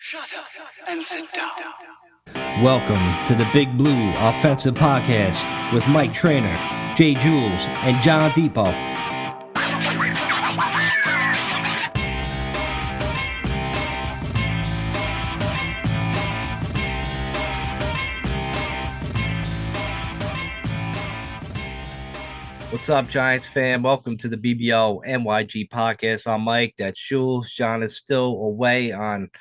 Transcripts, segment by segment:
Shut up and sit down. Welcome to the Big Blue Offensive Podcast with Mike Trainer, Jay Jules, and John Depot. What's up, Giants fan? Welcome to the BBO NYG Podcast. I'm Mike. That's Jules. John is still away on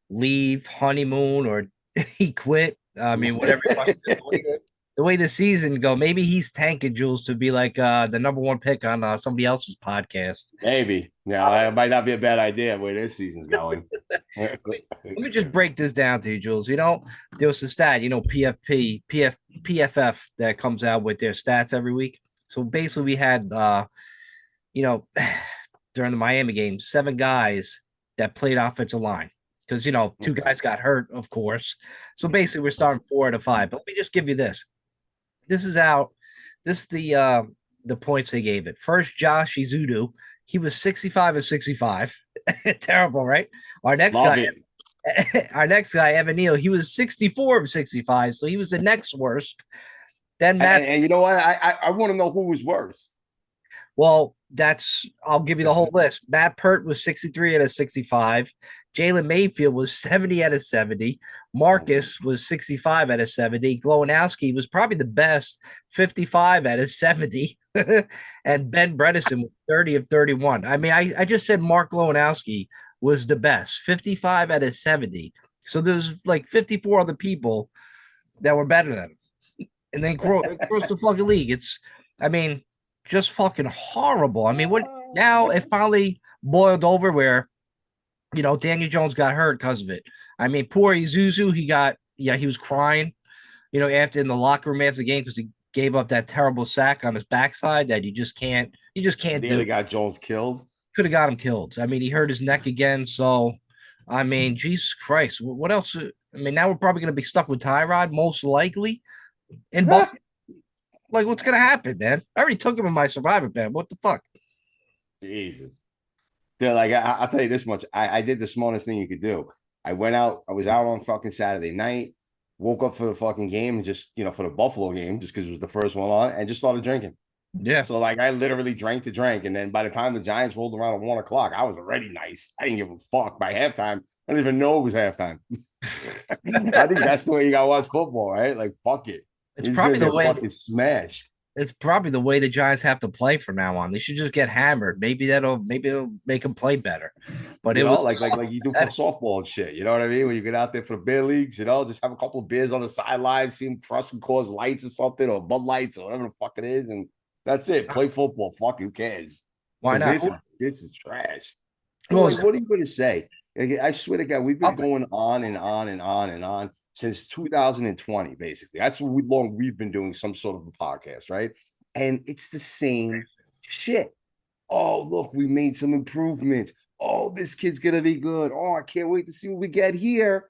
leave, honeymoon, or he quit. I mean, whatever he wants to do. The way the season go, maybe he's tanking Jules to be like the number one pick on somebody else's podcast. Maybe. Yeah, it might not be a bad idea where this season's going. Let me just break this down to you, Jules. You know, there was a stat, PFF that comes out with their stats every week. So basically we had, during the Miami game, 7 guys that played offensive line. Because, 2 guys got hurt, of course. So basically, we're starting 4 out of 5. But let me just give you this. This is out. This is the points they gave it. First, Josh Izudu. He was 65 of 65. Terrible, right? Our next guy, Evan Neal, he was 64 of 65. So he was the next worst. Then Matt. And you know what? I want to know who was worse. Well, I'll give you the whole list. Matt Pert was 63 out of 65. Jalen Mayfield was 70 out of 70. Marcus was 65 out of 70. Glowinowski was probably the best, 55 out of 70. And Ben Bredesen was 30 of 31. I mean, I just said Mark Glowinowski was the best, 55 out of 70. So there's like 54 other people that were better than him. And then across the fucking league, just fucking horrible. I mean, what now? It finally boiled over where, Daniel Jones got hurt because of it. I mean, poor Isuzu, he was crying, after in the locker room after the game because he gave up that terrible sack on his backside that you just can't do. Got Jones killed. Could have got him killed. I mean, he hurt his neck again. So, I mean, Jesus Christ, what else? I mean, now we're probably going to be stuck with Tyrod, most likely. And like, what's gonna happen, man? I already took him in my survivor ban. What the fuck? Jesus. Yeah, like I'll tell you this much. I did the smartest thing you could do. I was out on fucking Saturday night, woke up for the fucking game, just for the Buffalo game, just because it was the first one on, and just started drinking. Yeah. So like I literally drank the drink, and then by the time the Giants rolled around at 1 o'clock, I was already nice. I didn't give a fuck. By halftime, I didn't even know it was halftime. I think that's the way you gotta watch football, right? Like fuck it. It's probably the way fucking smashed. It's probably the way the Giants have to play from now on. They should just get hammered. Maybe it'll make them play better. But it was like you do for softball and shit. You know what I mean? When you get out there for the beer leagues, just have a couple of beers on the sideline, see them crush and cause lights or something, or Bud Lights or whatever the fuck it is, and that's it. Play football. Fuck, who cares? Why not? This is trash. What are you going to say? I swear to God, we've been going on and on and on and on since 2020, basically. That's what long we've been doing some sort of a podcast, right? And it's the same shit. Oh, look, we made some improvements. Oh, this kid's going to be good. Oh, I can't wait to see what we get here.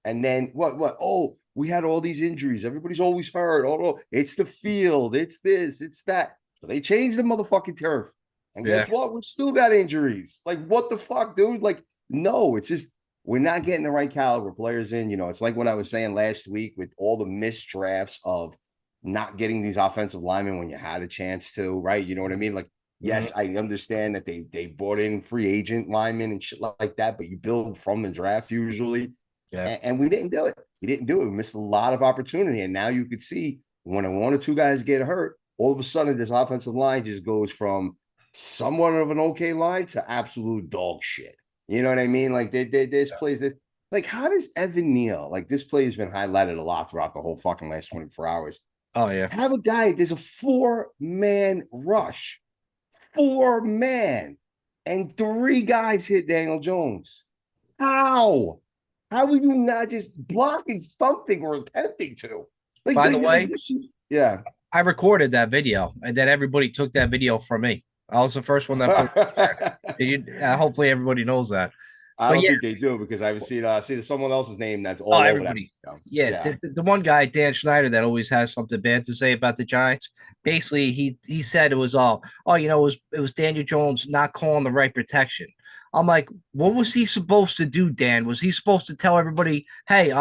And then what? Oh, we had all these injuries. Everybody's always hurt. Oh, no, it's the field. It's this, it's that. So they changed the motherfucking turf. And guess what? We still got injuries. Like, what the fuck, dude? Like, no, it's just we're not getting the right caliber players in. It's like what I was saying last week with all the missed drafts of not getting these offensive linemen when you had a chance to, right? You know what I mean? Like, yes, I understand that they brought in free agent linemen and shit like that, but you build from the draft usually. Yeah. And we didn't do it. We didn't do it. We missed a lot of opportunity. And now you could see when 1 or 2 guys get hurt, all of a sudden this offensive line just goes from somewhat of an okay line to absolute dog shit. You know what I mean? Like there's plays that, like, how does Evan Neal, like this play has been highlighted a lot throughout the whole fucking last 24 hours. Oh yeah. Have a guy, there's a 4-man rush, 4-man, and 3 guys hit Daniel Jones. How are you not just blocking something or attempting to? Like, by the way, yeah, I recorded that video, and then everybody took that video from me. I was the first one that put it. Hopefully everybody knows that. I don't think they do, because I've seen someone else's name that's all over everybody. That. Yeah. The one guy, Dan Schneider, that always has something bad to say about the Giants. Basically, he said it was all, it was Daniel Jones not calling the right protection. I'm like, what was he supposed to do, Dan? Was he supposed to tell everybody, hey,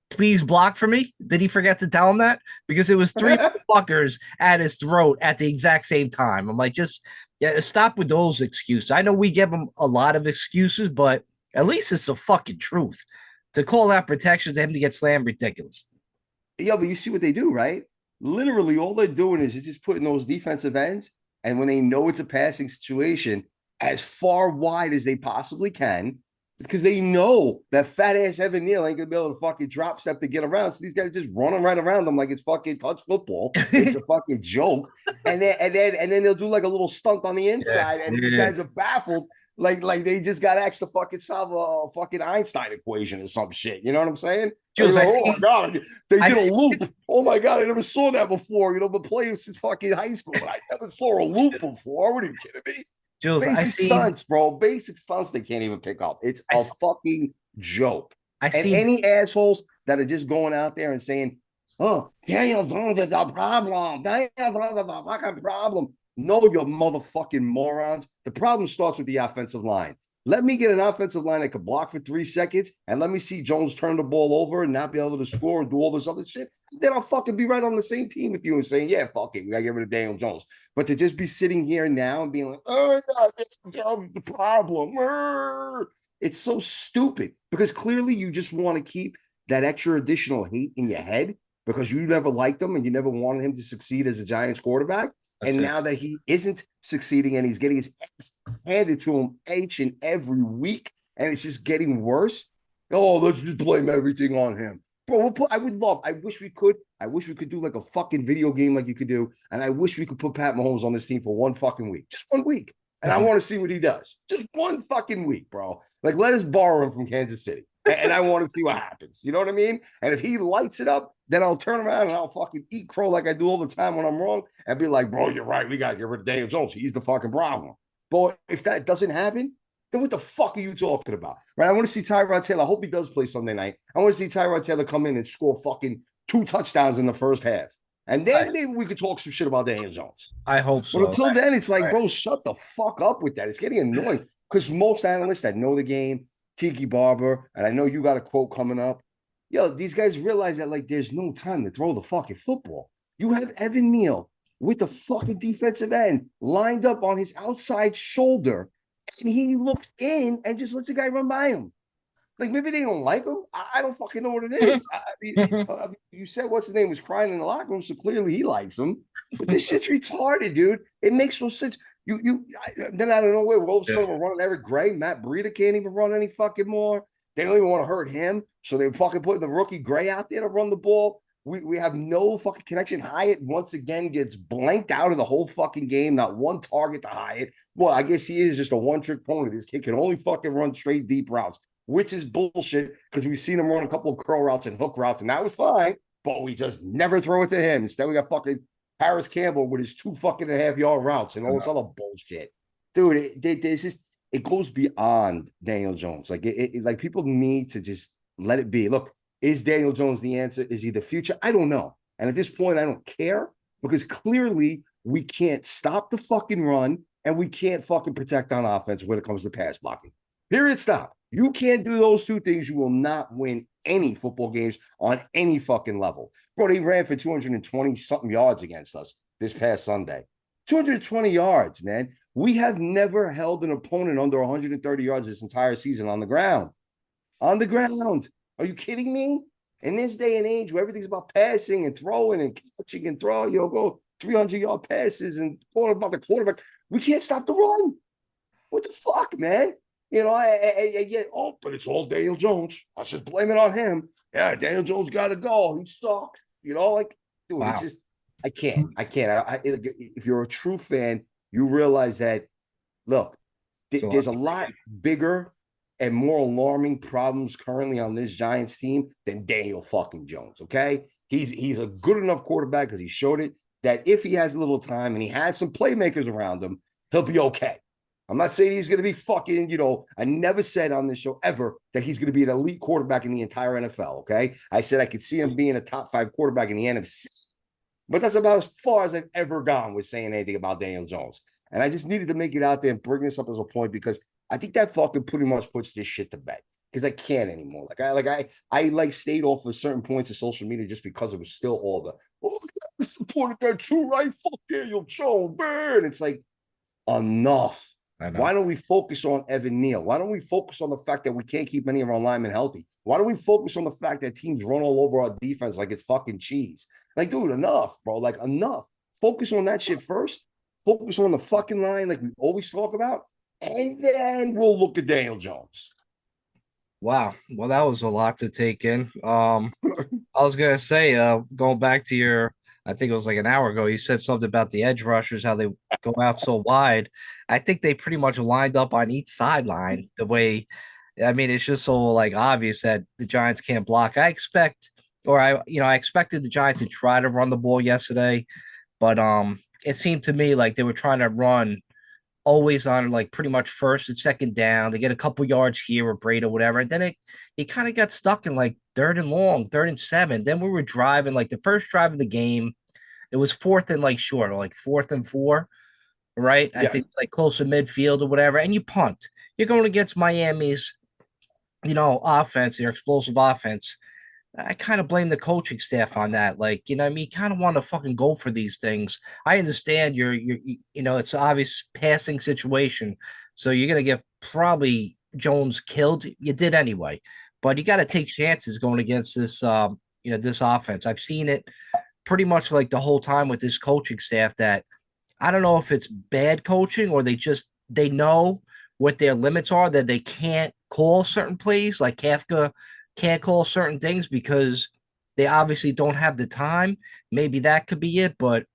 please block for me? Did he forget to tell him that? Because it was three fuckers at his throat at the exact same time. I'm like, just stop with those excuses. I know we give him a lot of excuses, but at least it's the fucking truth. To call out protection to him to get slammed, ridiculous. Yeah, but you see what they do, right? Literally, all they're doing is just putting those defensive ends, and when they know it's a passing situation, as far wide as they possibly can, because they know that fat ass Evan Neal ain't gonna be able to fucking drop step to get around. So these guys just running right around them like it's fucking touch football. It's a fucking joke. And then they'll do like a little stunt on the inside, and these guys are baffled. Like they just got asked to fucking solve a fucking Einstein equation or some shit. You know what I'm saying? Jules, oh my god, they did a loop. Oh my god, I never saw that before. Been playing since fucking high school, but I never saw a loop before. What are you kidding me? Jules, Basic stunts, bro. Basic stunts they can't even pick up. It's a fucking joke. Any assholes that are just going out there and saying, "Oh, Daniel Jones is a problem. Daniel Jones is a fucking problem." No, you motherfucking morons. The problem starts with the offensive line. Let me get an offensive line that could block for 3 seconds, and let me see Jones turn the ball over and not be able to score and do all this other shit. Then I'll fucking be right on the same team with you and saying, yeah, fuck it, we gotta get rid of Daniel Jones. But to just be sitting here now and being like, oh, Daniel Jones is the problem. It's so stupid because clearly you just want to keep that extra additional hate in your head because you never liked him and you never wanted him to succeed as a Giants quarterback. And now that he isn't succeeding and he's getting his ass handed to him each and every week, and it's just getting worse. Oh, let's just blame everything on him. Bro, I wish we could do like a fucking video game like you could do. And I wish we could put Pat Mahomes on this team for 1 fucking week. Just 1 week. And I want to see what he does. Just 1 fucking week, bro. Like, let us borrow him from Kansas City. And I want to see what happens. You know what I mean? And if he lights it up, then I'll turn around and I'll fucking eat crow like I do all the time when I'm wrong and be like, bro, you're right. We got to get rid of Daniel Jones. He's the fucking problem. But if that doesn't happen, then what the fuck are you talking about? Right? I want to see Tyrod Taylor. I hope he does play Sunday night. I want to see Tyrod Taylor come in and score fucking 2 touchdowns in the first half. And then maybe we could talk some shit about Daniel Jones. I hope so. But until then, it's like, bro, shut the fuck up with that. It's getting annoying because most analysts that know the game, Tiki Barber, and I know you got a quote coming up. Yo, these guys realize that like there's no time to throw the fucking football. You have Evan Neal with the fucking defensive end lined up on his outside shoulder, and he looks in and just lets the guy run by him. Like maybe they don't like him. I don't fucking know what it is. You said what's his name was crying in the locker room, so clearly he likes him. But this shit's retarded, dude. It makes no sense. Then I don't know where all of a sudden we're running Eric Gray. Matt Breida can't even run any fucking more. They don't even want to hurt him, so they're fucking putting the rookie Gray out there to run the ball. We have no fucking connection. Hyatt once again gets blanked out of the whole fucking game. Not one target to Hyatt. Well, I guess he is just a one-trick pony. This kid can only fucking run straight deep routes, which is bullshit because we've seen him run a couple of curl routes and hook routes, and that was fine. But we just never throw it to him. Instead, we got fucking Harris Campbell with his 2.5-yard routes and all this other bullshit. Dude, it goes beyond Daniel Jones. Like like people need to just let it be. Look, is Daniel Jones the answer? Is he the future? I don't know. And at this point, I don't care because clearly we can't stop the fucking run and we can't fucking protect on offense when it comes to pass blocking. Period. Stop. You can't do those 2 things. You will not win any football games on any fucking level. Bro, they ran for 220 something yards against us this past Sunday. 220 yards, man. We have never held an opponent under 130 yards this entire season on the ground. On the ground. Are you kidding me? In this day and age where everything's about passing and throwing and catching and throwing, go 300-yard passes and all about the quarterback. We can't stop the run. What the fuck, man? But it's all Daniel Jones. Let's just blame it on him. Yeah, Daniel Jones got a goal. He sucks. Dude, wow. It's just, I can't. If you're a true fan, you realize that, look, there's a lot bigger and more alarming problems currently on this Giants team than Daniel fucking Jones, okay? He's a good enough quarterback because he showed it that if he has a little time and he has some playmakers around him, he'll be okay. I'm not saying he's going to be fucking, I never said on this show ever that he's going to be an elite quarterback in the entire NFL, okay? I said I could see him being a top 5 quarterback in the NFC. But that's about as far as I've ever gone with saying anything about Daniel Jones. And I just needed to make it out there and bring this up as a point because I think that fucking pretty much puts this shit to bed because I can't anymore. I stayed off of certain points of social media just because it was still all the I supported that too, right? Fuck Daniel Jones, man. It's like enough. I know. Why don't we focus on Evan Neal? Why don't we focus on the fact that we can't keep any of our linemen healthy? Why don't we focus on the fact that teams run all over our defense like it's fucking cheese? Like, dude, enough, bro. Like, enough. Focus on that shit first. Focus on the fucking line, like we always talk about, and then we'll look at Daniel Jones. Wow. Well, that was a lot to take in. I was gonna say, going back to your, I think it was like an hour ago, you said something about the edge rushers, how they go out so wide. I think they pretty much lined up on each sideline the way, I mean, it's just so like obvious that the Giants can't block. I expected the Giants to try to run the ball yesterday, but it seemed to me like they were trying to run always on like pretty much first and second down. They get a couple yards here or Brady or whatever. And then it kind of got stuck in like third and long, 3rd and 7. Then we were driving like the first drive of the game. It was fourth and like short, or like 4th and 4, right? I think it's like close to midfield or whatever. And you punt. You're going against Miami's, offense, their explosive offense. I kind of blame the coaching staff on that. Like, you kind of want to fucking go for these things. I understand it's an obvious passing situation. So you're going to get probably Jones killed. You did anyway, but you got to take chances going against this, this offense. I've seen it pretty much like the whole time with this coaching staff that I don't know if it's bad coaching or they know what their limits are, that they can't call certain plays. Like Kafka can't call certain things because they obviously don't have the time. Maybe that could be it. But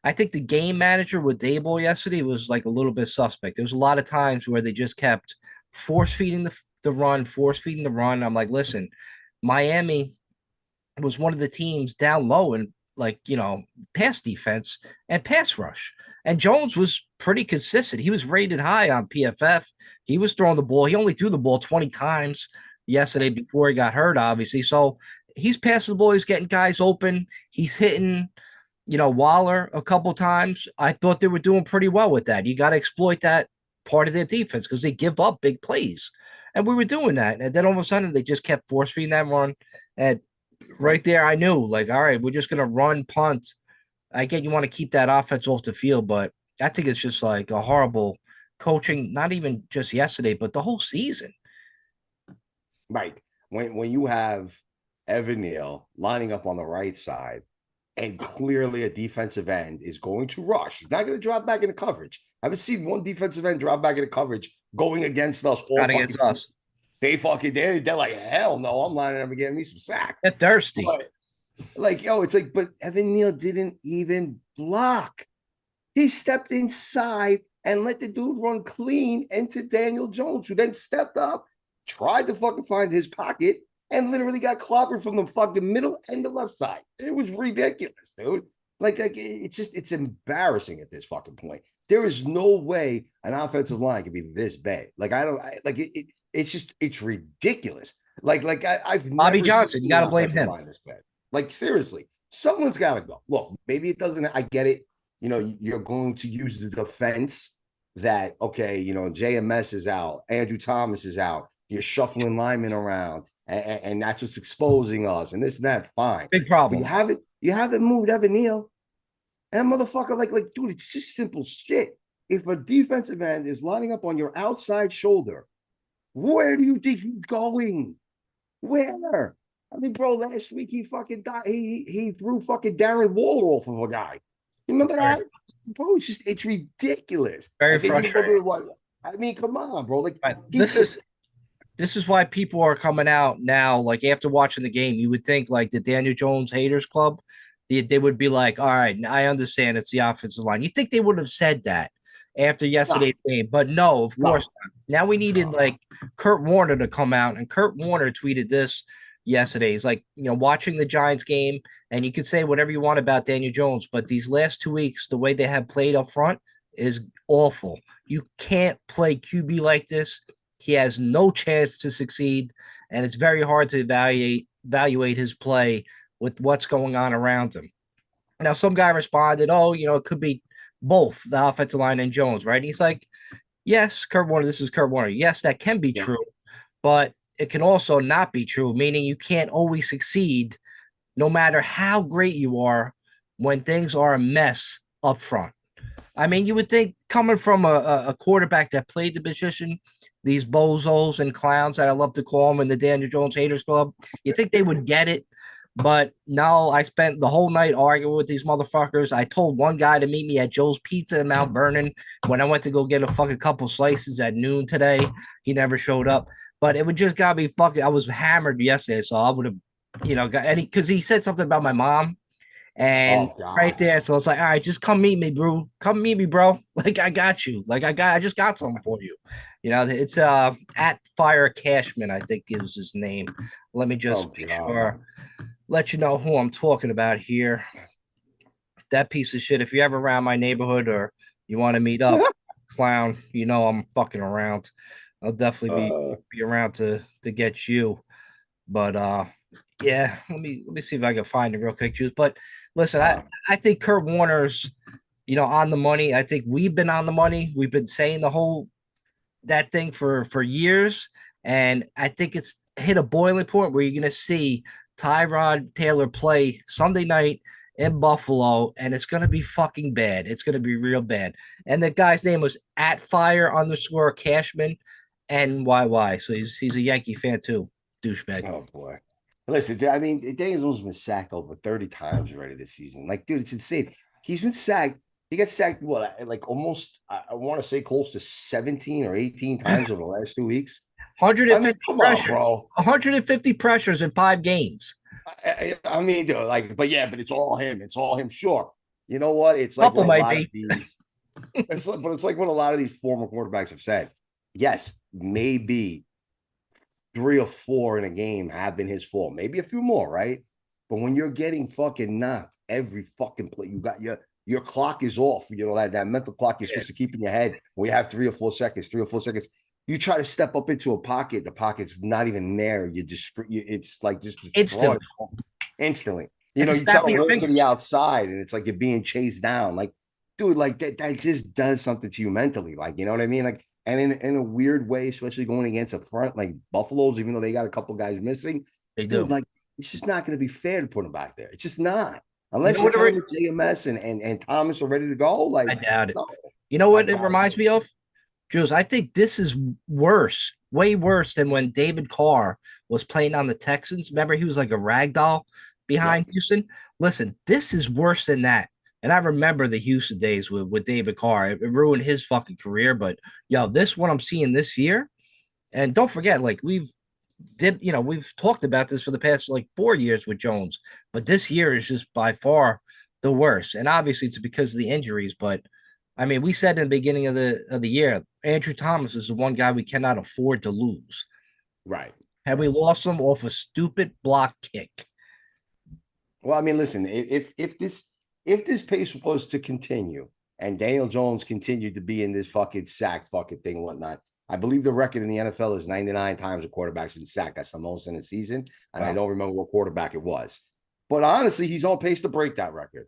I think the game manager with Daboll yesterday was like a little bit suspect. There was a lot of times where they just kept force feeding the run. I'm like, listen, Miami was one of the teams down low and pass defense and pass rush. And Jones was pretty consistent. He was rated high on PFF. He was throwing the ball. He only threw the ball 20 times yesterday before he got hurt, obviously. So he's passing the ball. He's getting guys open. He's hitting, Waller a couple times. I thought they were doing pretty well with that. You got to exploit that part of their defense because they give up big plays. And we were doing that. And then all of a sudden they just kept force feeding that run. And right there, I knew, like, all right, we're just going to run, punt. I get you want to keep that offense off the field, but I think it's just like a horrible coaching, not even just yesterday, but the whole season. Right. When you have Evan Neal lining up on the right side and clearly a defensive end is going to rush. He's not going to drop back into coverage. I haven't seen one defensive end drop back into coverage going against us. Not against us. They're like, hell no, I'm lining up and getting me some sack. They're thirsty. But, it's like, but Evan Neal didn't even block. He stepped inside and let the dude run clean into Daniel Jones, who then stepped up, tried to fucking find his pocket, and literally got clobbered from the fucking middle and the left side. It was ridiculous, dude. Like it's embarrassing at this fucking point. There is no way an offensive line can be this bad. It's ridiculous. I've Bobby Johnson, you got to blame him. This bad. Like, seriously, someone's got to go. Look, maybe it doesn't. I get it. You're going to use the defense that, okay, JMS is out, Andrew Thomas is out. You're shuffling linemen around, and that's what's exposing us, and this and that. Fine, big problem. You haven't moved Evan Neal, and motherfucker, like, dude, it's just simple shit. If a defensive end is lining up on your outside shoulder, where do you think he's going? Where? I mean, bro, last week he fucking died. He threw fucking Darren Waller off of a guy. You remember that? Bro, it's ridiculous. Very frustrating. I mean, come on, bro. Like, this is why people are coming out now. Like, after watching the game, you would think like the Daniel Jones haters club, they would be like, all right, I understand it's the offensive line. You think they would have said that after yesterday's game, but no, of course not. Now we needed like Kurt Warner to come out, and Kurt Warner tweeted this yesterday. He's like, watching the Giants game, and you could say whatever you want about Daniel Jones, but these last 2 weeks, the way they have played up front is awful. You can't play QB like this. He has no chance to succeed, and it's very hard to evaluate his play with what's going on around him. Now, some guy responded, it could be both the offensive line and Jones, right? And he's like, yes, Kurt Warner, this is Kurt Warner. Yes, that can be Yeah. true, but it can also not be true, meaning you can't always succeed no matter how great you are when things are a mess up front. I mean, you would think coming from a quarterback that played the position, these bozos and clowns that I love to call them in the Daniel Jones Haters Club, you think they would get it. But no, I spent the whole night arguing with these motherfuckers. I told one guy to meet me at Joe's Pizza in Mount Vernon when I went to go get a fucking couple slices at noon today. He never showed up. But it would just got me fucking. I was hammered yesterday, so I would have, got any because he said something about my mom. And Oh God. right there, so it's like, all right, just come meet me, bro. Come meet me, bro. Like I got you. Like I just got something for you. It's at Fire Cashman, I think is his name. Let me just make sure, let you know who I'm talking about here. That piece of shit. If you're ever around my neighborhood or you want to meet up, clown, I'm fucking around. I'll definitely be around to get you. But yeah, let me see if I can find it real quick, Juice. But listen, I think Kurt Warner's, on the money. I think we've been on the money. We've been saying that thing for years, and I think it's hit a boiling point where you're gonna see Tyrod Taylor play Sunday night in Buffalo, and it's gonna be fucking bad. It's gonna be real bad. And the guy's name was at Fire _ Cashman, NYY. So he's a Yankee fan too, douchebag. Oh boy. Listen, I mean, Daniel Jones has been sacked over 30 times already this season. Like, dude, it's insane. He's been sacked. He got sacked, like almost, I want to say close to 17 or 18 times over the last 2 weeks. 150 pressures, bro. 150 pressures in 5 games. I mean, dude, but it's all him. It's all him. Sure. You know what? It's like Couple what a lot of these. It's like what a lot of these former quarterbacks have said. Yes, maybe 3 or 4 in a game have been his fault. Maybe a few more, right? But when you're getting fucking knocked every fucking play, you got your clock is off. That mental clock you're supposed to keep in your head. We have 3 or 4 seconds. You try to step up into a pocket, the pocket's not even there. It's like just instantly. You try to roll to the outside, and it's like you're being chased down. Like, dude, like that just does something to you mentally. Like, you know what I mean? Like, and in a weird way, especially going against a front like Buffalo's, even though they got a couple guys missing, they do. Like, it's just not going to be fair to put them back there. It's just not. Unless you're telling me JMS and Thomas are ready to go. Like, I doubt it. No. You know what it reminds me of? Jules, I think this is worse, way worse than when David Carr was playing on the Texans. Remember, he was like a rag doll behind Houston. Listen, this is worse than that. And I remember the Houston days with David Carr. It ruined his fucking career. But this what I'm seeing this year. And don't forget, like we've talked about this for the past like 4 years with Jones, but this year is just by far the worst. And obviously it's because of the injuries. But I mean, we said in the beginning of the year, Andrew Thomas is the one guy we cannot afford to lose. Right. And we lost him off a stupid block kick. Well, I mean, listen, if this pace was to continue and Daniel Jones continued to be in this fucking sack fucking thing and whatnot, I believe the record in the NFL is 99 times a quarterback's been sacked. That's the most in a season. And I don't remember what quarterback it was. But honestly, he's on pace to break that record.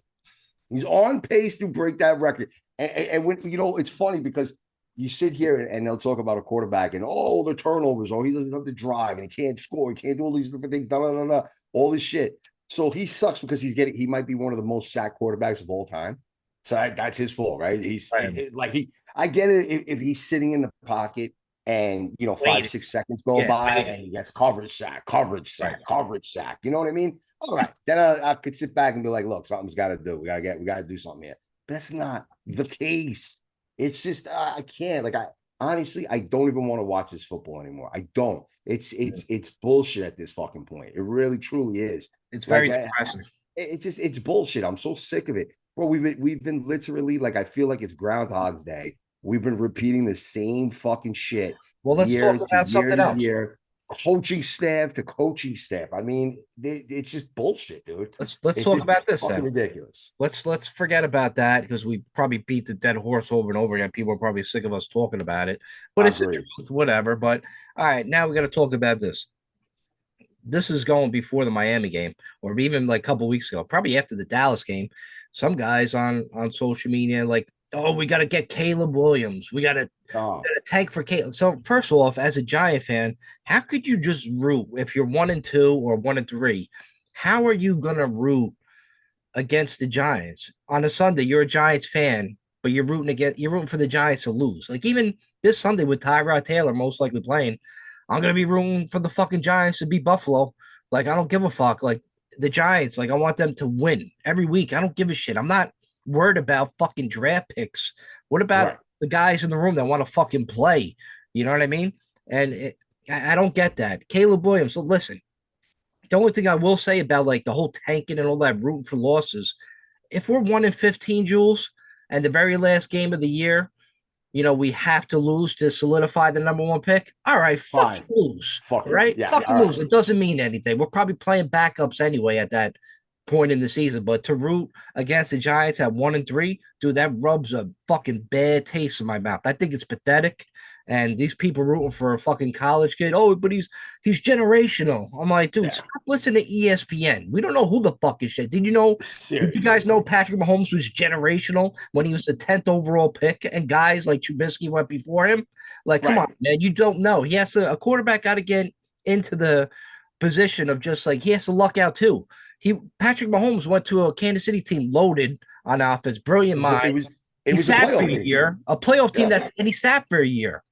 He's on pace to break that record. And when, it's funny because you sit here and they'll talk about a quarterback and the turnovers, he doesn't have to drive and he can't score, he can't do all these different things, all this shit. So he sucks because he might be one of the most sacked quarterbacks of all time. So that's his fault, right? I get it if he's sitting in the pocket and 5-6 seconds go by and he gets coverage sack. You know what I mean? All right, then I could sit back and be like, look, something's got to do. We got to do something here. But that's not the case. It's just I can't. Like, honestly, I don't even want to watch this football anymore. I don't. It's bullshit at this fucking point. It really truly is. It's very depressing. It's bullshit. I'm so sick of it. Bro, we've been literally, like, I feel like it's Groundhog's Day. We've been repeating the same fucking shit. Well, let's talk about something else. Coaching staff to coaching staff. I mean, it's just bullshit, dude. Let's talk about this. Fucking ridiculous. Let's forget about that because we probably beat the dead horse over and over again. People are probably sick of us talking about it, but it's the truth, whatever. But all right, now we got to talk about this. This is going before the Miami game, or even like a couple weeks ago, probably after the Dallas game. Some guys on social media, like Oh, we got to get Caleb Williams. We got to Oh, tank for Caleb. So first of all, as a Giant fan, how could you just root if you're 1-2 or 1-3? How are you gonna root against the Giants on a Sunday? You're a Giants fan, but you're rooting for the Giants to lose. Like even this Sunday with Tyrod Taylor most likely playing, I'm gonna be rooting for the fucking Giants to beat Buffalo. Like I don't give a fuck. Like the Giants, like I want them to win every week. I don't give a shit. I'm not worried about fucking draft picks. What about right. the guys in the room that want to fucking play? You know what I mean? I don't get that. Caleb Williams. So listen, the only thing I will say about like the whole tanking and all that rooting for losses, if we're 1-15, Jules, and the very last game of the year, we have to lose to solidify the number one pick. All right, fucking Fine. lose. Fuck it. Right? Yeah. Fucking All lose. right. It doesn't mean anything. We're probably playing backups anyway at that point in the season. But to root against the Giants at 1-3, dude, that rubs a fucking bad taste in my mouth. I think it's pathetic. And these people rooting for a fucking college kid. Oh, but he's generational. I'm like, dude, Yeah. stop listening to ESPN. We don't know who the fuck is shit. Did you Seriously. guys know Patrick Mahomes was generational when he was the 10th overall pick and guys like Trubisky went before him? Like, come Right. on, man. You don't know. A quarterback got to get into the position of just like he has to luck out too. Patrick Mahomes went to a Kansas City team loaded on offense, brilliant mind. It He was a sat for playoff a team. year, a playoff team Yeah. and he sat for a year.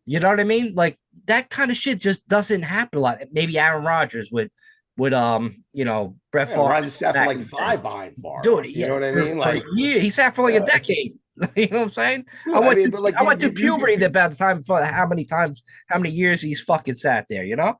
You know what I mean? Like that kind of shit just doesn't happen a lot. Maybe Aaron Rodgers with Brett Yeah, Favre. Rodgers sat for back like in the day. 5 behind Favre. Dude, You know what I for mean? a Like, year. He sat for like a yeah. decade. You know what I'm saying? Dude, I mean, but like I went you, through you, puberty about the time for how many years he's fucking sat there, you know?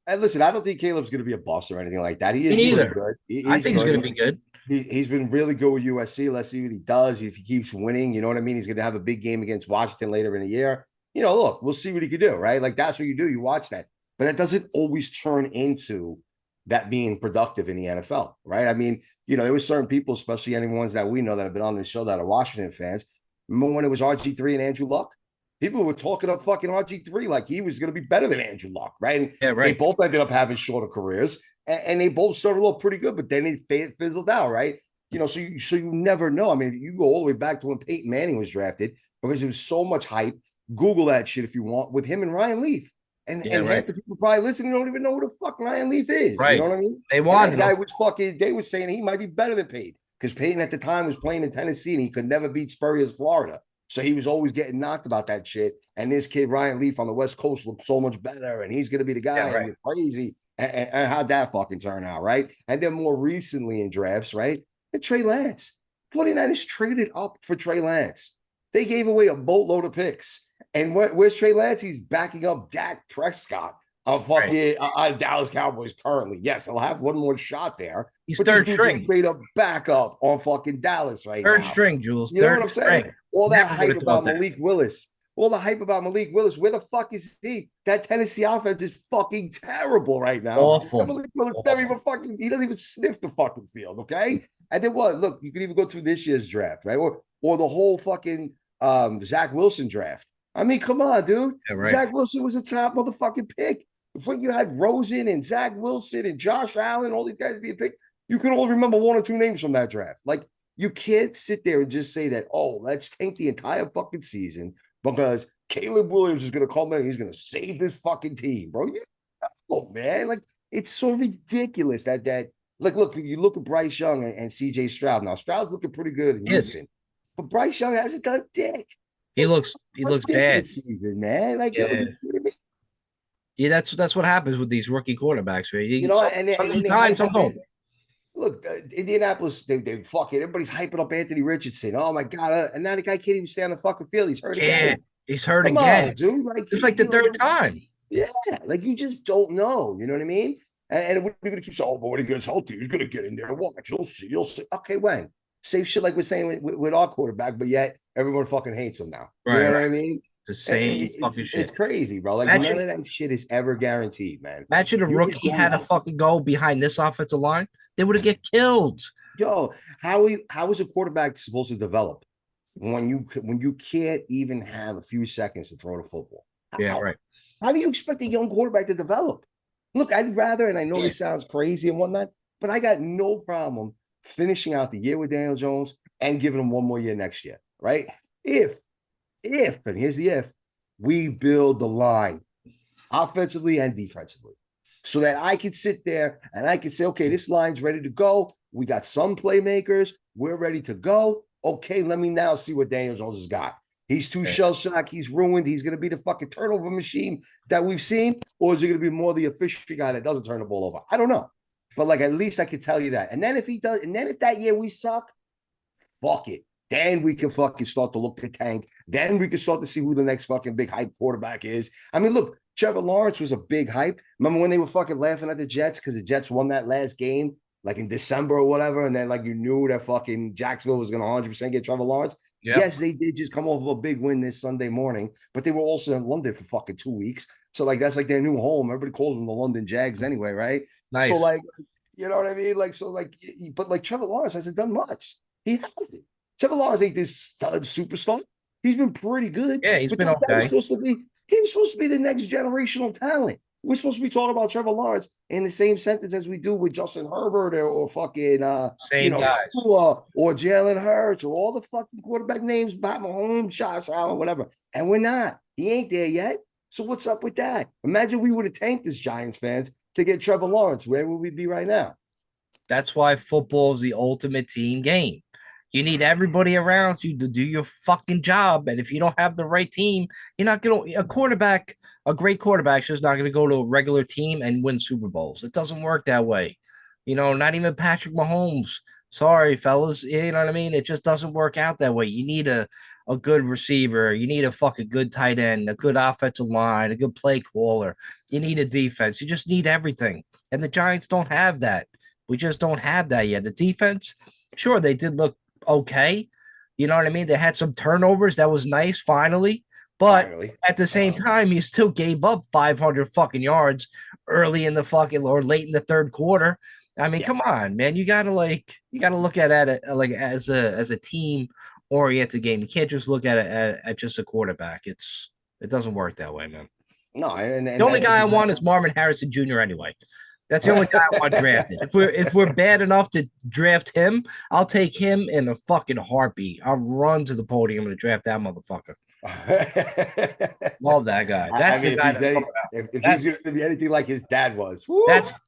and listen, I don't think Caleb's going to be a bust or anything like that. He Me is pretty neither. good. I He's think he's good. gonna be good. He's been really good with USC. Let's see what he does. If he keeps winning, you know what I mean? He's going to have a big game against Washington later in the year. Look, we'll see what he can do, right? Like that's what you do. You watch that. But that doesn't always turn into that being productive in the NFL, right? I mean, there was certain people, especially any ones that we know that have been on this show that are Washington fans. Remember when it was RG3 and Andrew Luck? People were talking up fucking RG3 like he was going to be better than Andrew Luck, right? And Yeah, right. they both ended up having shorter careers, and they both started off pretty good, but then it fizzled out, right? So you never know. I mean, you go all the way back to when Peyton Manning was drafted because there was so much hype. Google that shit if you want with him and Ryan Leaf. And half the people probably listening don't even know who the fuck Ryan Leaf is. Right. You know what I mean? They wanted that guy was fucking. They were saying he might be better than Peyton because Peyton at the time was playing in Tennessee and he could never beat Spurrier's Florida. So he was always getting knocked about that shit. And this kid Ryan Leaf on the West Coast looked so much better, and he's going to be the guy. Yeah, right. And you're crazy. And how'd that fucking turn out, right? And then more recently in drafts, right? And Trey Lance. 49ers traded up for Trey Lance. They gave away a boatload of picks. And where's Trey Lance? He's backing up Dak Prescott on fucking on Dallas Cowboys currently. Yes, he'll have one more shot there. He's but third this string. Straight up backup on fucking Dallas right Third now. string, Jules. You know what I'm saying? All that Never hype would've about thought that. Malik Willis. All the hype about Malik Willis. Where the fuck is he? That Tennessee offense is fucking terrible right now. Awful. Malik Willis never even fucking, he doesn't even sniff the fucking field, okay? And then what? Look, you could even go through this year's draft, right? Or the whole fucking Zach Wilson draft. I mean, come on, dude. Yeah, right. Zach Wilson was a top motherfucking pick. Before you had Rosen and Zach Wilson and Josh Allen, all these guys being picked, you can only remember one or two names from that draft. Like, you can't sit there and just say that, oh, let's tank the entire fucking season because Caleb Williams is going to come in and he's going to save this fucking team, bro. Oh, man. Like, it's so ridiculous that like, look, you look at Bryce Young and CJ Stroud. Now, Stroud's looking pretty good in Houston, but Bryce Young hasn't done dick. He looks bad. Season, man. Like, yeah, that's what happens with these rookie quarterbacks, right? And sometimes I'm home. Look, Indianapolis, they fucking everybody's hyping up Anthony Richardson. Oh my god! And now the guy can't even stay on the fucking field. He's hurt again. He's hurt Come again, on, dude. Like it's like the third time. Yeah, like you just don't know. You know what I mean? And we're gonna keep saying, "Oh, but when he gets healthy, he's gonna get in there and watch. You'll see. You'll see." Okay, when? Same shit like we're saying with our quarterback, but yet everyone fucking hates him now. Right, you know what I mean? The same fucking shit. It's crazy, bro. Like none of that shit is ever guaranteed, man. Imagine a rookie had to fucking go behind this offensive line. They would have get killed. Yo, how is a quarterback supposed to develop when you can't even have a few seconds to throw the football? Yeah, right. How do you expect a young quarterback to develop? Look, I'd rather, and I know this sounds crazy and whatnot, but I got no problem finishing out the year with Daniel Jones and giving him one more year next year. right? And here's the if, we build the line offensively and defensively so that I could sit there and I could say, okay, this line's ready to go. We got some playmakers. We're ready to go. Okay, let me now see what Daniel Jones has got. He's too shell-shocked. He's ruined. He's going to be the fucking turnover machine that we've seen. Or is he going to be more the efficient guy that doesn't turn the ball over? I don't know. But, like, at least I can tell you that. And then if he does, and then if that year we suck, fuck it. Then we can fucking start to look to tank. Then we can start to see who the next fucking big hype quarterback is. I mean, look, Trevor Lawrence was a big hype. Remember when they were fucking laughing at the Jets because the Jets won that last game, like in December or whatever, and then like you knew that fucking Jacksonville was going to 100% get Trevor Lawrence? Yep. Yes, they did just come off of a big win this Sunday morning, but they were also in London for fucking 2 weeks. So, like, that's like their new home. Everybody calls them the London Jags anyway, right? Nice. So, like, you know what I mean? Like, so, like, but like Trevor Lawrence hasn't done much. He hasn't. Trevor Lawrence ain't this stud superstar. He's been pretty good. Yeah, he's been okay. He was supposed to be the next generational talent. We're supposed to be talking about Trevor Lawrence in the same sentence as we do with Justin Herbert or fucking Tua or Jalen Hurts or all the fucking quarterback names, Pat Mahomes, Josh Allen, whatever. And we're not. He ain't there yet. So what's up with that? Imagine we would have tanked as Giants fans to get Trevor Lawrence. Where would we be right now? That's why football is the ultimate team game. You need everybody around you to do your fucking job. And if you don't have the right team, you're not going to – a great quarterback is just not going to go to a regular team and win Super Bowls. It doesn't work that way. You know, not even Patrick Mahomes. Sorry, fellas. You know what I mean? It just doesn't work out that way. You need a good receiver. You need a fucking good tight end, a good offensive line, a good play caller. You need a defense. You just need everything. And the Giants don't have that. We just don't have that yet. The defense, sure, they did look okay. You know what I mean? They had some turnovers. That was nice, finally. But at the same time, you still gave up 500 fucking yards early in the fucking or late in the third quarter. I mean, come on, man. You gotta look at it like as a team oriented game. You can't just look at it at just a quarterback. It doesn't work that way, man. No, and the only guy I want is Marvin Harrison Jr. anyway. That's the only guy I want drafted. If we're bad enough to draft him, I'll take him in a fucking heartbeat. I'll run to the podium and draft that motherfucker. Love that guy. That's the guy that's coming out. If he's going to be anything like his dad was,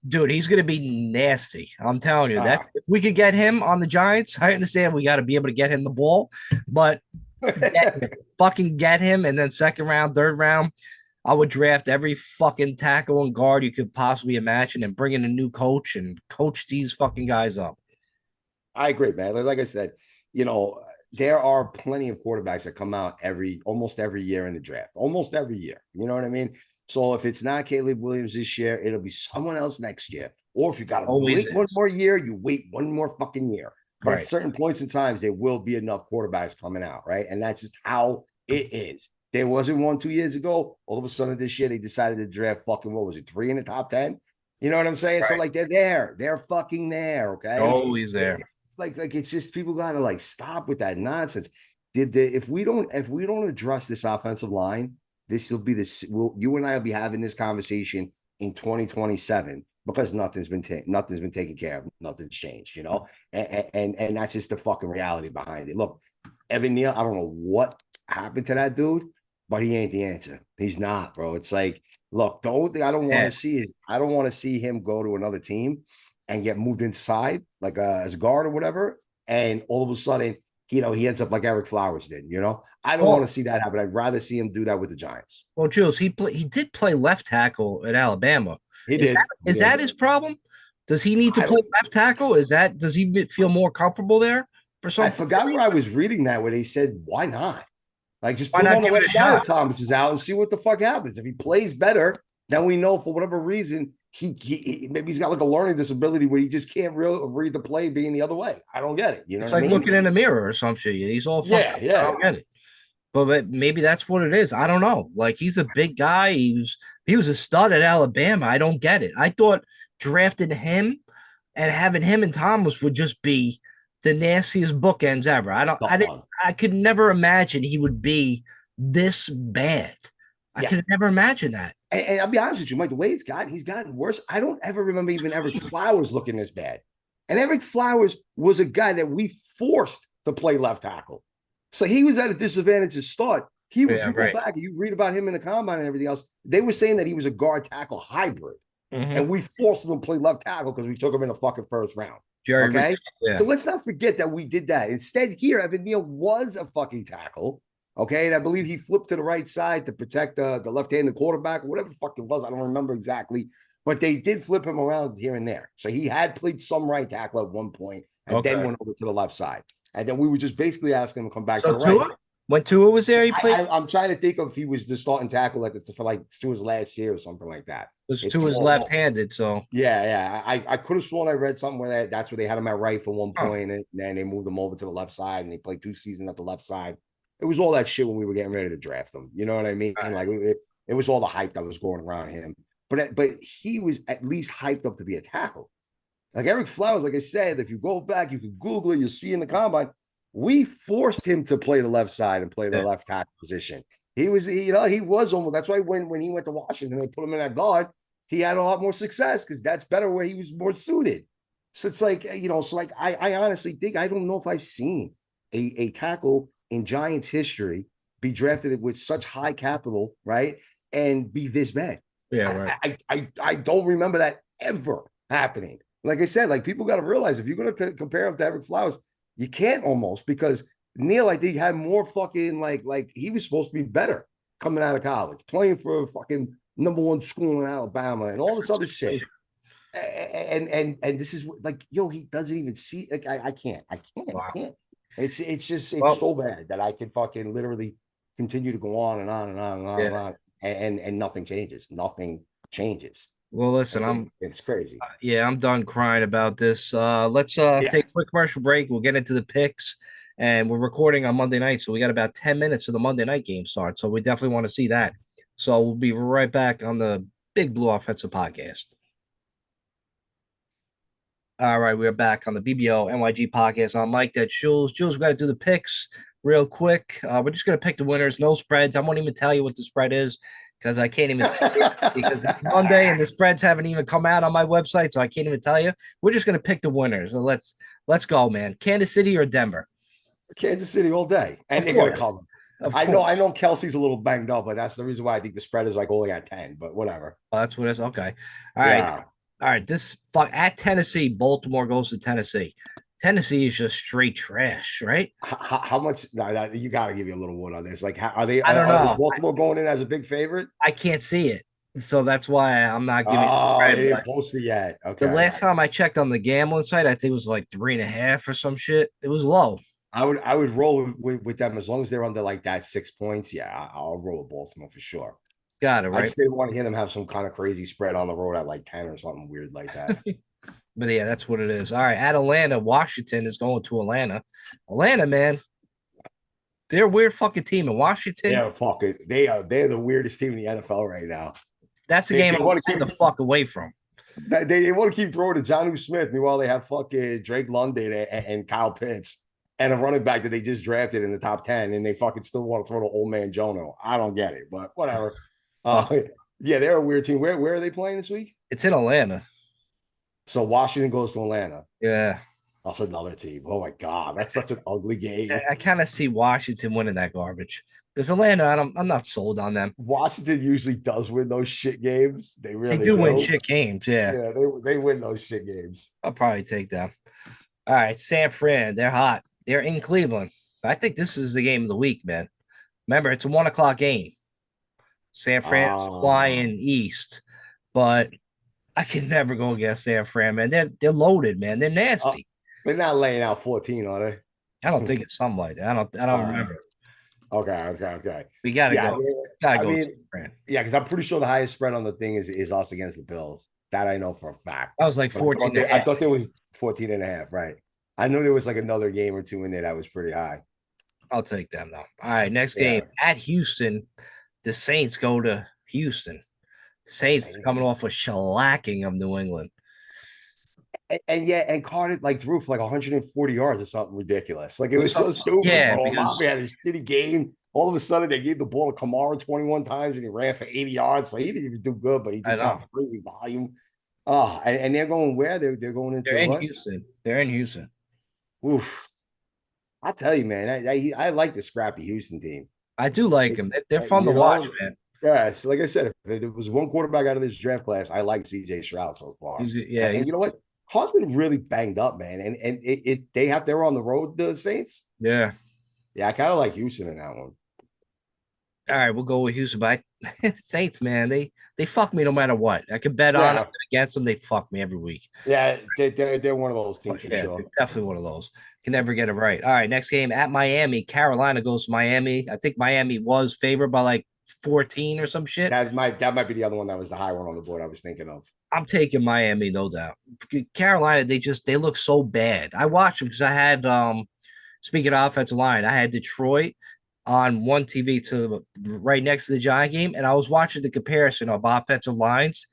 he's going to be nasty. I'm telling you. If we could get him on the Giants, I understand we got to be able to get him the ball, but fucking get him, and then second round, third round, I would draft every fucking tackle and guard you could possibly imagine and bring in a new coach and coach these fucking guys up. I agree, man. Like I said, you know, there are plenty of quarterbacks that come out almost every year in the draft, almost every year. You know what I mean? So if it's not Caleb Williams this year, it'll be someone else next year. Or if you got to wait one more year, you wait one more fucking year. But at certain points in times, there will be enough quarterbacks coming out, right? And that's just how it is. There wasn't one 2 years ago. All of a sudden this year, they decided to draft fucking, what was it, 3 in the top 10? You know what I'm saying? Right. So, like, they're there. They're fucking there, okay? Always there. Like it's just people got to, like, stop with that nonsense. If we don't address this offensive line, this will be you and I will be having this conversation in 2027 because nothing's been taken care of. Nothing's changed, you know? And that's just the fucking reality behind it. Look, Evan Neal, I don't know what happened to that dude, but he ain't the answer. He's not, bro. It's like, look, the only thing I don't want to see is I don't want to see him go to another team and get moved inside, like as a guard or whatever. And all of a sudden, you know, he ends up like Eric Flowers did, you know? I don't want to see that happen. I'd rather see him do that with the Giants. Well, Jules, he did play left tackle at Alabama. Is that his problem? Does he need to play left tackle? Does he feel more comfortable there for some? I forgot where I was reading that where they said, why not? Like, just put him on the left side if Thomas is out and see what the fuck happens. If he plays better, then we know for whatever reason he maybe he's got like a learning disability where he just can't really read the play being the other way. I don't get it. You know, it's like looking in a mirror or some shit. He's all I don't get it. But maybe that's what it is. I don't know. Like, he's a big guy. He was a stud at Alabama. I don't get it. I thought drafting him and having him and Thomas would just be the nastiest bookends ever. I could never imagine he would be this bad. I could never imagine that. And I'll be honest with you, Mike, the way he's gotten worse. I don't ever remember even Eric Flowers looking this bad. And Eric Flowers was a guy that we forced to play left tackle. So he was at a disadvantage to start. If Yeah, you go right. back and you read about him in the combine and everything else, they were saying that he was a guard tackle hybrid. Mm-hmm. And we forced him to play left tackle because we took him in the fucking first round. Jerry Okay. Reed. Yeah. So let's not forget that we did that. Instead, here, Evan Neal was a fucking tackle. Okay. And I believe he flipped to the right side to protect the left-handed quarterback or whatever the fuck it was. I don't remember exactly. But they did flip him around here and there. So he had played some right tackle at one point and then went over to the left side. And then we were just basically asking him to come back to the right. When Tua was there, he played. I'm trying to think of if he was the starting tackle for like Tua's last year or something like that. Tua's left-handed, so yeah. I could have sworn I read something where that's where they had him at right for one point, and then they moved him over to the left side, and they played 2 seasons at the left side. It was all that shit when we were getting ready to draft him. You know what I mean? Right. Like it was all the hype that was going around him. But he was at least hyped up to be a tackle. Like Ereck Flowers, like I said, if you go back, you can Google it, you'll see in the combine. We forced him to play the left side and play the left tackle position. He was almost. That's why when he went to Washington, they put him in that guard. He had a lot more success because that's better where he was more suited. So it's like, I honestly think I don't know if I've seen a tackle in Giants history be drafted with such high capital, right, and be this bad. Yeah, right. I don't remember that ever happening. Like I said, like people got to realize if you're going to compare him to Ereck Flowers, you can't almost because Neal, I think, had more fucking like he was supposed to be better coming out of college, playing for a fucking #1 school in Alabama and all this other shit. And this is like, he doesn't even see. Like I can't. It's just so bad that I can fucking literally continue to go on and on and on and on and on, and nothing changes. Nothing changes. Well, listen, it's crazy. I'm done crying about this. Let's take a quick commercial break. We'll get into the picks, and we're recording on Monday night, so we got about 10 minutes of the Monday night game start. So we definitely want to see that. So we'll be right back on the Big Blue Offensive Podcast. All right, we're back on the BBO NYG podcast. I'm Mike. That's Jules. Jules, we got to do the picks real quick. We're just going to pick the winners. No spreads. I won't even tell you what the spread is because I can't even see it because it's Monday and the spreads haven't even come out on my website, so I can't even tell you. We're just going to pick the winners. So let's go, man. Kansas City or Denver? Kansas City all day, and they're going to cover. I know Kelsey's a little banged up, but that's the reason why I think the spread is like only at 10. But whatever. Oh, that's what it is. Okay. All right. All right, this at Tennessee, Baltimore goes to Tennessee. Tennessee is just straight trash, right? How much? You got to give you a little wood on this. Like, are they? I don't know. Baltimore going in as a big favorite? I can't see it, so that's why I'm not giving. They didn't post it yet. Okay. The last time I checked on the gambling site, I think it was like 3.5 or some shit. It was low. I would roll with them as long as they're under like that 6 points. Yeah, I'll roll with Baltimore for sure. Got it, right? I just didn't want to hear them have some kind of crazy spread on the road at like 10 or something weird like that. But yeah, that's what it is. All right, at Atlanta, Washington is going to Atlanta. Atlanta, man, they're a weird fucking team. In Washington, they're the weirdest team in the NFL right now. That's the game I want to stay the fuck away from. They want to keep throwing to Jonnu Smith. Meanwhile, they have fucking Drake London and Kyle Pitts and a running back that they just drafted in the top 10, and they fucking still want to throw to old man Jono. I don't get it, but whatever. Yeah, they're a weird team. Where are they playing this week? It's in Atlanta. So Washington goes to Atlanta. Yeah. That's another team. Oh my God, that's such an ugly game. I kind of see Washington winning that garbage. Because Atlanta, I'm not sold on them. Washington usually does win those shit games. They do win shit games, yeah. Yeah, they win those shit games. I'll probably take them. All right, San Fran, they're hot. They're in Cleveland. I think this is the game of the week, man. Remember, it's a 1:00 game. San Fran's flying east, but I can never go against San Fran, man. They're loaded, man. They're nasty. They're not laying out 14, are they? I don't think it's something like that. I don't remember. Okay. We gotta go. Gotta go. San Fran. Yeah, because I'm pretty sure the highest spread on the thing is us against the Bills. That I know for a fact. That was like 14. I thought there was 14.5, right? I know there was like another game or two in there that was pretty high. I'll take them though. All right, next game at Houston. The Saints go to Houston. Saints coming off a shellacking of New England. And Carter like threw for like 140 yards or something ridiculous. Like it was so stupid. Yeah, because we had a shitty game. All of a sudden they gave the ball to Kamara 21 times and he ran for 80 yards. So he didn't even do good, but he just got crazy volume. And they're going where? They're going into Houston. They're in Houston. Oof. I tell you, man, I like the scrappy Houston team. I do like them. They're fun to watch, man. Yeah, so like I said, if it was one quarterback out of this draft class, I like CJ Stroud so far. And you know what? Carr's been really banged up, man. And they're on the road, the Saints. Yeah. Yeah, I kind of like Houston in that one. All right, we'll go with Houston. But Saints, man, they fuck me no matter what. I can bet on them against them. They fuck me every week. Yeah, they're one of those teams for sure. Definitely one of those. Can never get it right. All right, next game at Miami. Carolina goes to Miami. I think Miami was favored by like 14 or some shit. That might be the other one that was the high one on the board I was thinking of. I'm taking Miami, no doubt. Carolina, they look so bad. I watched them because I had speaking of offensive line, I had Detroit on one TV to right next to the Giant game, and I was watching the comparison of offensive lines,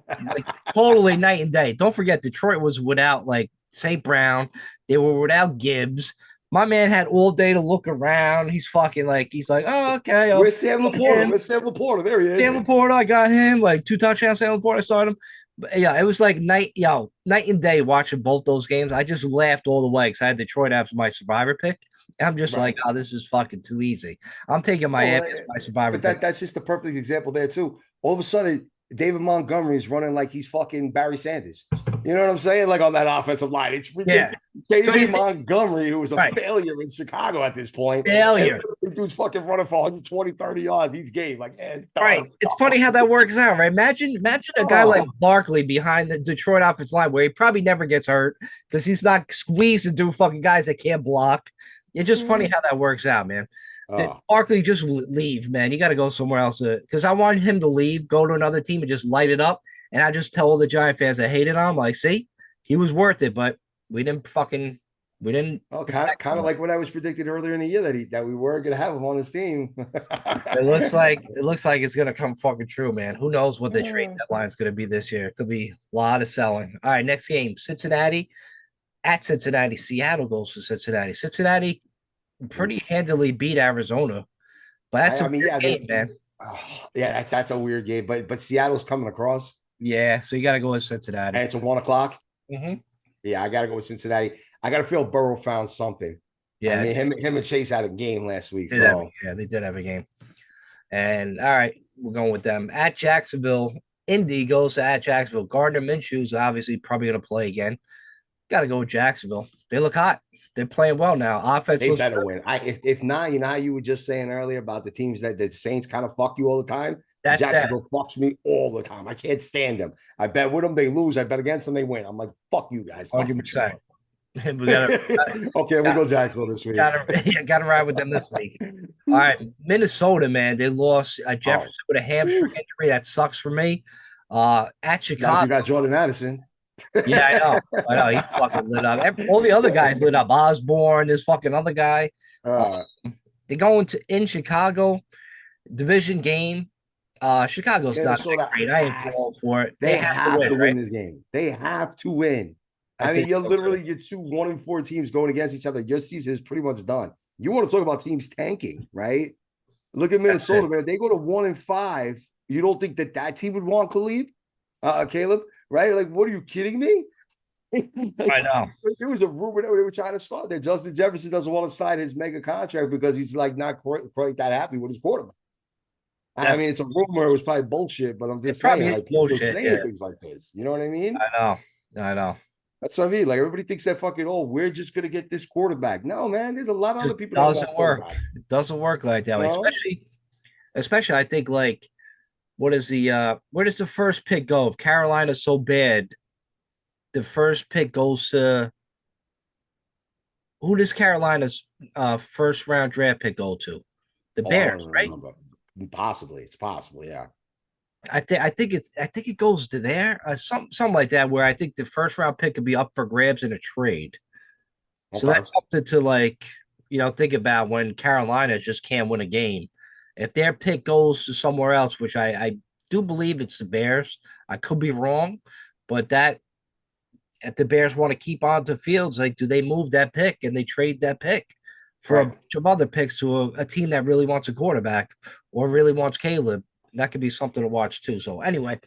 like totally night and day. Don't forget, Detroit was without like St. Brown. They were without Gibbs. My man had all day to look around. He's like, oh, okay. Where's Sam Laporta? There he is. Sam Laporta, I got him. Like 2 touchdowns, Sam Laporta, I saw him. But yeah, it was like night and day watching both those games. I just laughed all the way because I had Detroit as my survivor pick. And I'm just like, oh, this is fucking too easy. I'm taking Miami as my survivor pick. That's just the perfect example there, too. All of a sudden, David Montgomery is running like he's fucking Barry Sanders. You know what I'm saying? Like on that offensive line. It's ridiculous. Yeah. David Montgomery, who was a failure in Chicago at this point. Failure. The dude's fucking running for 120, 30 yards each game. Like, right. It's funny how that works out, right? Imagine a guy like Barkley behind the Detroit offensive line where he probably never gets hurt because he's not squeezed to do fucking guys that can't block. It's just funny how that works out, man. Did Barkley just leave, man? You got to go somewhere else because I want him to leave, go to another team and just light it up. And I just tell all the Giant fans that hated on him, like, see, he was worth it, but we didn't. Well, kind of like what I was predicting earlier in the year that we were going to have him on this team. It looks like it's going to come fucking true, man. Who knows what the trade deadline is going to be this year? It could be a lot of selling. All right, next game, Cincinnati at Cincinnati. Seattle goes to Cincinnati. Cincinnati pretty handily beat Arizona, but that's a weird game, man. That's a weird game, but Seattle's coming across. Yeah, so you got to go with Cincinnati. And it's 1:00. Mm-hmm. Yeah, I got to go with Cincinnati. I got to feel Burrow found something. Yeah, I mean, him and Chase had a game last week. They did have a game. And all right, we're going with them at Jacksonville. Indy goes to at Jacksonville. Gardner Minshew's obviously probably going to play again. Got to go with Jacksonville. They look hot. They're playing well now. Offense. They better win. If not, you know how you were just saying earlier about the teams that the Saints kind of fuck you all the time. Jacksonville fucks me all the time. I can't stand them. I bet with them they lose. I bet against them they win. I'm like, fuck you guys. 100%. Okay, we go Jacksonville this week. Gotta ride with them this week. All right, Minnesota, man. They lost Jefferson with a hamstring injury. That sucks for me. At Chicago, you got Jordan Addison. Yeah, I know. He fucking lit up. All the other guys lit up. Osborne, this fucking other guy. They're going in Chicago, division game. Chicago's not that great. I ain't falling for it. They have to win this game. They have to win. I mean, you're literally your 2 1-4 teams going against each other. Your season is pretty much done. You want to talk about teams tanking, right? Look at Minnesota, man. If they go to 1-5, you don't think that team would want Caleb, right? Like, what are you kidding me? I know. There was a rumor that they were trying to start that Justin Jefferson doesn't want to sign his mega contract because he's like not quite that happy with his quarterback. I mean, it's a rumor. It was probably bullshit, but I'm just saying, like, people saying things like this. You know what I mean? I know. That's what I mean. Like, everybody thinks that fucking, we're just gonna get this quarterback. No, man, there's a lot of other people. It doesn't work. It doesn't work like that. No? Especially, I think, like, where does the first pick go? If Carolina's so bad, the first pick goes to who does Carolina's first round draft pick go to? The Bears, right? Possibly, it's possible, yeah. I think it goes to there, something like that, where I think the first round pick could be up for grabs in a trade. Okay. So that's something to think about when Carolina just can't win a game. If their pick goes to somewhere else, which I do believe it's the Bears, I could be wrong, but if the Bears want to keep on to Fields, like, do they move that pick and they trade that pick for a bunch of other picks to a team that really wants a quarterback or really wants Caleb? That could be something to watch too. So anyway,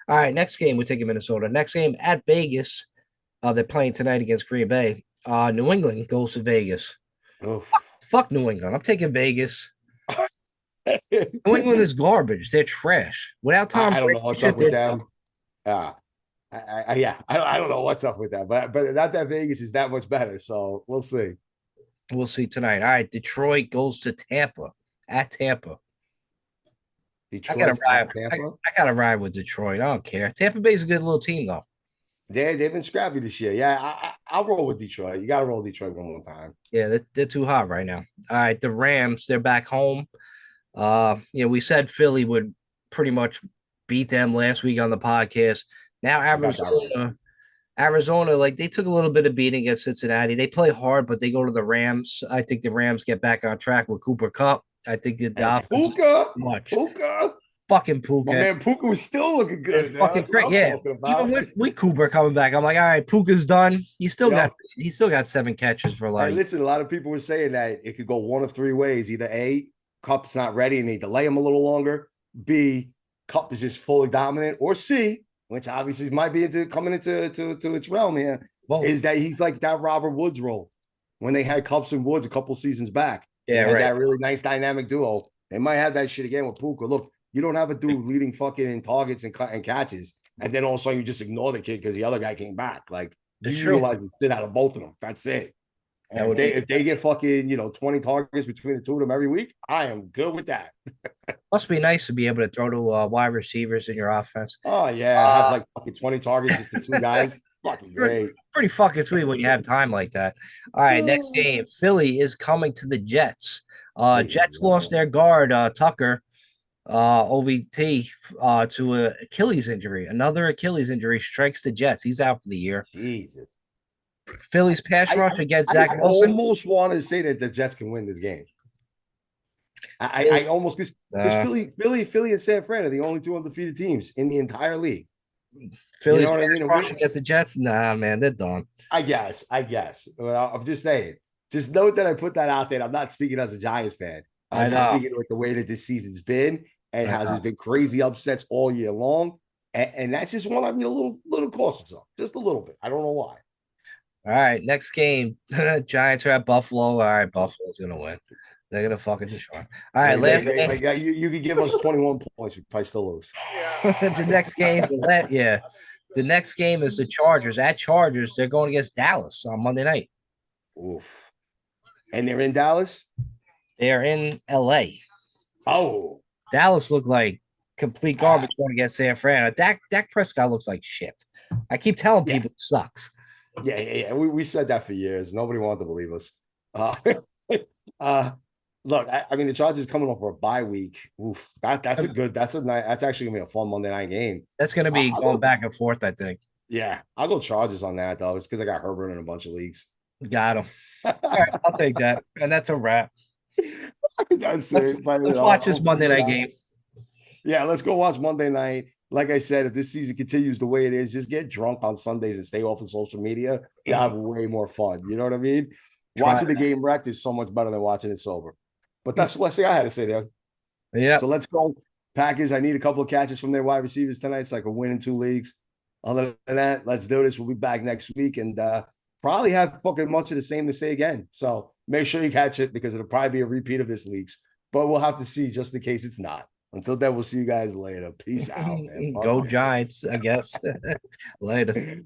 all right, next game we're taking Minnesota. Next game at Vegas. They're playing tonight against Green Bay. New England goes to Vegas. Oof. Fuck New England. I'm taking Vegas. New England is garbage. They're trash. Without Tom I don't know Brady, what's shit, up with they're them. Uh, yeah, I don't know what's up with that, but not that Vegas is that much better. So we'll see. We'll see tonight. All right, Detroit goes to Tampa at Tampa. I gotta Detroit's ride. at I, Tampa. I gotta ride with Detroit. I don't care. Tampa Bay's a good little team though. They've been scrappy this year. Yeah, I'll roll with Detroit. You got to roll Detroit one more time. Yeah, they're too hot right now. All right, the Rams, they're back home. We said Philly would pretty much beat them last week on the podcast. Now I got that right. Arizona, like they took a little bit of beating against Cincinnati. They play hard, but they go to the Rams. I think the Rams get back on track with Cooper Cup. I think the And offense Puka, fucking my Puka. man Puka was still looking good. Fucking That's what great, I'm yeah. talking about. Even with Cooper coming back, I'm like, all right, Puka's done. He's still Yep. got 7 catches for Hey, like. listen, a lot of people were saying that it could go one of 3 ways. Either A, Cup's not ready and they delay him a little longer. B, Cup is just fully dominant. Or C, which obviously might be coming into its realm here, is that he's like that Robert Woods role when they had Cups and Woods a couple seasons back. Yeah, they had right. that really nice dynamic duo. They might have that shit again with Puka. Look, you don't have a dude leading fucking targets and catches, and then all of a sudden you just ignore the kid because the other guy came back. Like you realize the shit out of both of them. That's it. And if they get fucking 20 targets between the two of them every week, I am good with that. Must be nice to be able to throw to wide receivers in your offense. Oh yeah, have like fucking 20 targets just the 2 guys. Fucking great. Pretty fucking sweet when you have time like that. All right, next game. Philly is coming to the Jets. Jets lost their guard, Tucker, OVT, to an Achilles injury. Another Achilles injury strikes the Jets. He's out for the year. Jesus. Philly's pass rush against Zach Wilson. I almost want to say that the Jets can win this game. I almost because Philly and San Fran are the only 2 undefeated teams in the entire league. Philly's pass rush against the Jets. Nah, man, they're done. I guess. Well, I'm just saying. Just note that I put that out there. I'm not speaking as a Giants fan. I'm just speaking with the way that this season's been and how there's been crazy upsets all year long. And that's just one I'm a little cautious of. Just a little bit. I don't know why. All right, next game. Giants are at Buffalo. All right, Buffalo's gonna win. They're gonna fucking destroy. All right, last game. You could give us 21 points, we probably still lose. The next game, the next game is the Chargers at Chargers. They're going against Dallas on Monday night. Oof. And they're in Dallas? They're in LA. Oh. Dallas looked like complete garbage going against San Fran. Dak Prescott looks like shit. I keep telling people it sucks. Yeah. We said that for years. Nobody wanted to believe us. Look, I mean, the Chargers coming off for a bye week. Oof, that's actually gonna be a fun Monday night game. That's gonna be going back and forth, I think. Yeah, I'll go Chargers on that though. It's because I got Herbert in a bunch of leagues. Got him. All right, I'll take that, and that's a wrap. That's it. Let's watch this Monday night game. Yeah, let's go watch Monday night. Like I said, if this season continues the way it is, just get drunk on Sundays and stay off of social media. You'll have way more fun. You know what I mean? Watching the game wrecked is so much better than watching it sober. But that's the last thing I had to say there. Yeah. So let's go. Packers, I need a couple of catches from their wide receivers tonight so I can win in 2 leagues. Other than that, let's do this. We'll be back next week and probably have fucking much of the same to say again. So make sure you catch it because it'll probably be a repeat of this league's. But we'll have to see just in case it's not. Until then, we'll see you guys later. Peace out, man. Go Giants, I guess. Later.